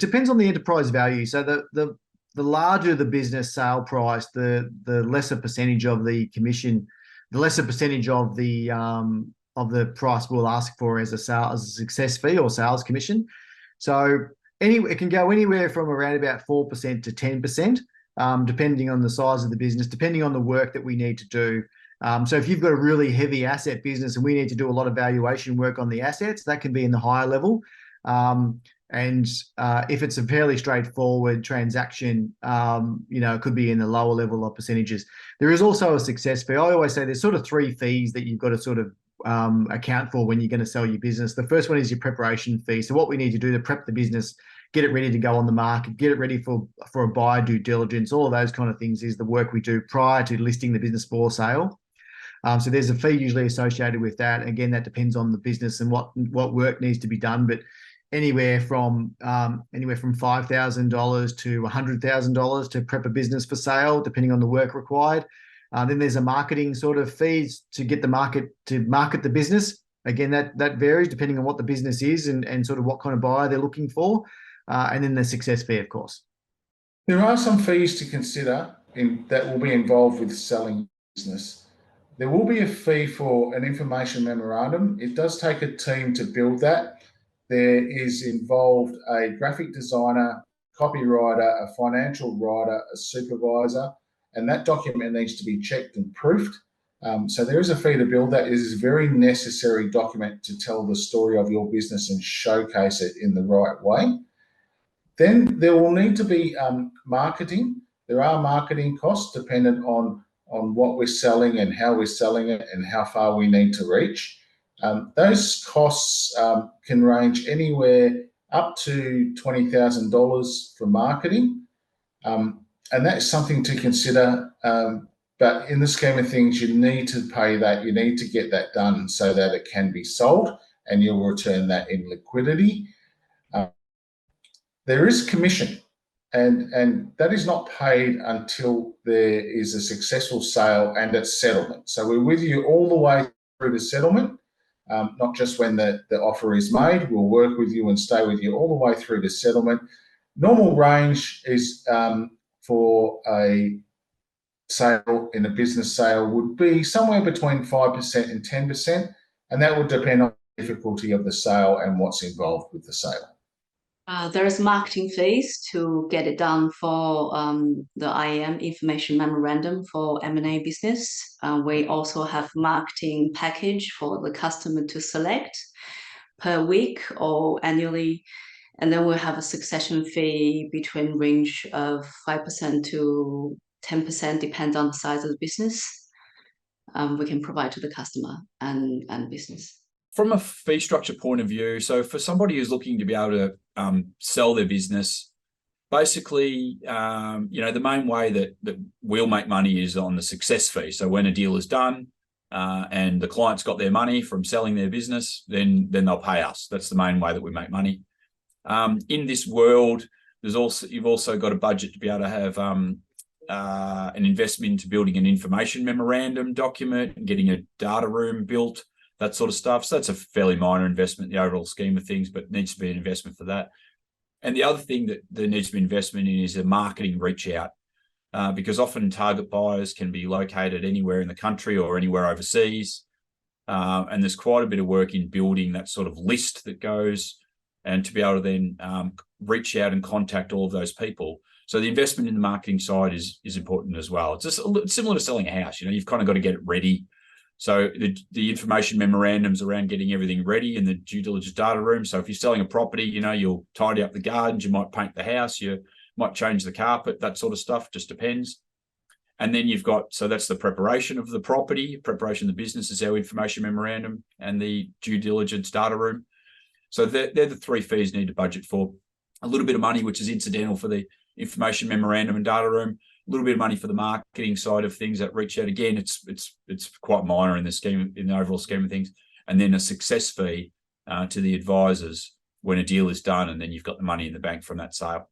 depends on the enterprise value. So the larger the business sale price, the lesser percentage of the commission, the lesser percentage of the price we'll ask for as a success fee or sales commission. So it can go anywhere from around about 4% to 10%, depending on the size of the business, depending on the work that we need to do. So if you've got a really heavy asset business and we need to do a lot of valuation work on the assets, that can be in the higher level. And if it's a fairly straightforward transaction, it could be in the lower level of percentages. There is also a success fee. I always say there's sort of 3 fees that you've got to sort of account for when you're going to sell your business. The first one is your preparation fee. So what we need to do to prep the business, get it ready to go on the market, get it ready for a buyer due diligence, all of those kind of things is the work we do prior to listing the business for sale. So there's a fee usually associated with that. Again, that depends on the business and what work needs to be done, but anywhere from $5,000 to $100,000 to prep a business for sale, depending on the work required. Then there's a marketing sort of fees to get market the business. Again, that varies depending on what the business is and sort of what kind of buyer they're looking for. And then the success fee, of course. There are some fees to consider that will be involved with selling business. There will be a fee for an information memorandum. It does take a team to build that. There is involved a graphic designer, copywriter, a financial writer, a supervisor, and that document needs to be checked and proofed. So there is a fee to build that. It is a very necessary document to tell the story of your business and showcase it in the right way. Then there will need to be marketing. There are marketing costs dependent on what we're selling and how we're selling it and how far we need to reach. Those costs can range anywhere up to $20,000 for marketing. And that's something to consider. But in the scheme of things, you need to pay that. You need to get that done so that it can be sold and you'll return that in liquidity. There is commission, and that is not paid until there is a successful sale and it's settlement. So we're with you all the way through the settlement, not just when the offer is made. We'll work with you and stay with you all the way through the settlement. Normal range is for a sale in a business sale would be somewhere between 5% and 10%, and that would depend on the difficulty of the sale and what's involved with the sale. There's marketing fees to get it done for the IM information memorandum for M&A business. We also have marketing package for the customer to select per week or annually. And then we'll have a succession fee between range of 5% to 10%, depends on the size of the business. We can provide to the customer and business. From a fee structure point of view, so for somebody who's looking to be able to sell their business, basically, the main way that we'll make money is on the success fee. So when a deal is done and the client's got their money from selling their business, then they'll pay us. That's the main way that we make money. In this world, you've also got a budget to be able to have an investment into building an information memorandum document and getting a data room built, that sort of stuff. So that's a fairly minor investment in the overall scheme of things, but needs to be an investment for that. And the other thing that there needs to be investment in is a marketing reach out, because often target buyers can be located anywhere in the country or anywhere overseas. And there's quite a bit of work in building that sort of list that goes, and to be able to then reach out and contact all of those people. So the investment in the marketing side is important as well. It's just similar to selling a house. You've kind of got to get it ready. So the information memorandums around getting everything ready in the due diligence data room. So if you're selling a property, you'll tidy up the gardens, you might paint the house, you might change the carpet, that sort of stuff, just depends. And then you've got, so that's the preparation of the property, preparation of the business is our information memorandum and the due diligence data room. So they're the 3 fees you need to budget for. A little bit of money, which is incidental for the information memorandum and data room, a little bit of money for the marketing side of things that reach out. Again, it's quite minor in the overall scheme of things. And then a success fee to the advisors when a deal is done, and then you've got the money in the bank from that sale.